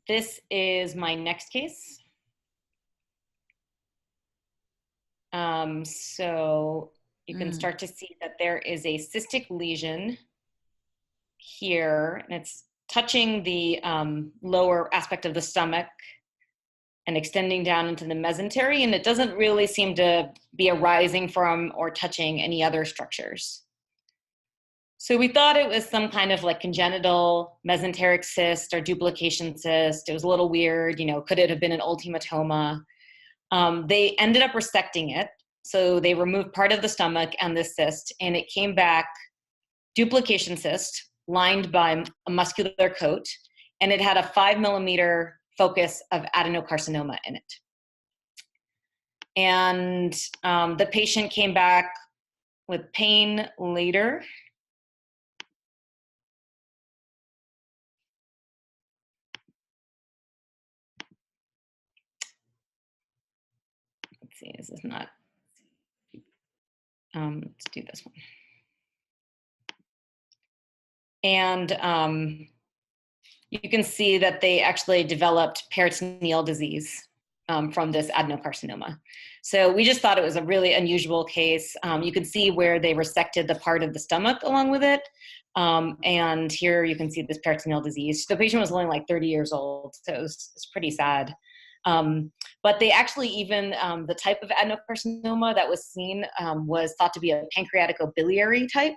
This is my next case. So you can start to see that there is a cystic lesion here, and it's touching the lower aspect of the stomach and extending down into the mesentery, and it doesn't really seem to be arising from or touching any other structures. So we thought it was some kind of like congenital mesenteric cyst or duplication cyst. It was a little weird, you know, could it have been an ultimatoma? They ended up resecting it. So they removed part of the stomach and this cyst, and it came back duplication cyst lined by a muscular coat, and it had a 5 millimeter focus of adenocarcinoma in it. And the patient came back with pain later. Let's see, this is not, let's do this one. And you can see that they actually developed peritoneal disease from this adenocarcinoma. So we just thought it was a really unusual case. You can see where they resected the part of the stomach along with it. And here you can see this peritoneal disease. The patient was only like 30 years old, so it's pretty sad. But they actually even, the type of adenocarcinoma that was seen was thought to be a pancreaticobiliary type.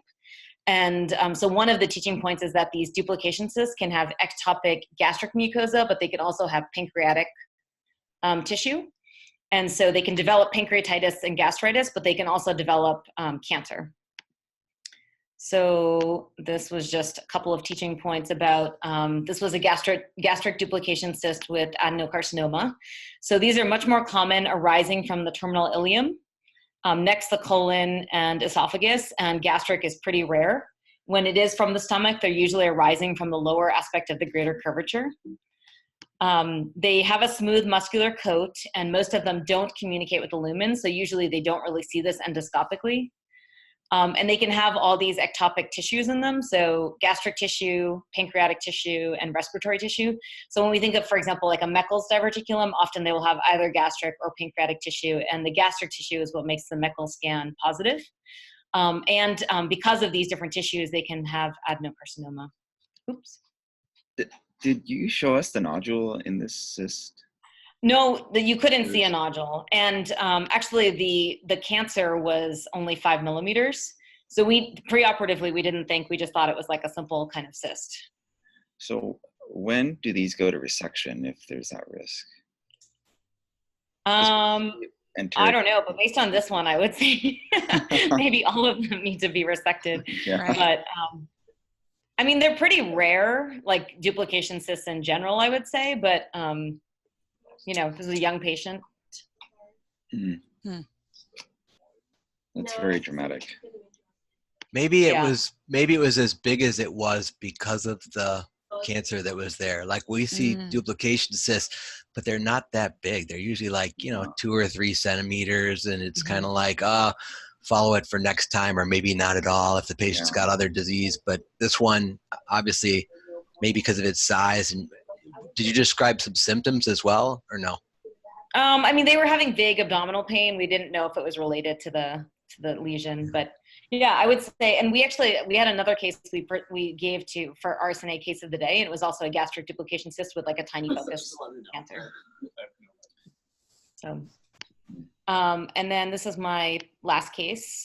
And so one of the teaching points is that these duplication cysts can have ectopic gastric mucosa, but they can also have pancreatic tissue. And so they can develop pancreatitis and gastritis, but they can also develop cancer. So this was just a couple of teaching points about, this was a gastric duplication cyst with adenocarcinoma. So these are much more common, arising from the terminal ileum, next the colon and esophagus, and gastric is pretty rare. When it is from the stomach, they're usually arising from the lower aspect of the greater curvature. They have a smooth muscular coat, and most of them don't communicate with the lumen, so usually they don't really see this endoscopically. And they can have all these ectopic tissues in them, so gastric tissue, pancreatic tissue, and respiratory tissue. So when we think of, for example, like a Meckel's diverticulum, often they will have either gastric or pancreatic tissue, and the gastric tissue is what makes the Meckel scan positive. And because of these different tissues, they can have adenocarcinoma. Oops. Did you show us the nodule in this cyst? No, you couldn't see a nodule. And actually the cancer was only 5 millimeters. So we, preoperatively, we didn't think, we just thought it was like a simple kind of cyst. So when do these go to resection if there's that risk? I don't know, but based on this one, I would say maybe all of them need to be resected. Yeah. But I mean, they're pretty rare, like duplication cysts in general, I would say, but you know, this is a young patient. That's very dramatic. Maybe it was as big as it was because of the cancer that was there. Like we see duplication cysts, but they're not that big. They're usually like, you know, 2 or 3 centimeters, and it's kind of like, follow it for next time, or maybe not at all if the patient's got other disease. But this one, obviously, maybe because of its size. And did you describe some symptoms as well, or no? I mean, they were having vague abdominal pain. We didn't know if it was related to the lesion, but yeah, I would say, and we had another case we gave to for RSNA case of the day, and it was also a gastric duplication cyst with like a tiny focus cancer. So, and then this is my last case.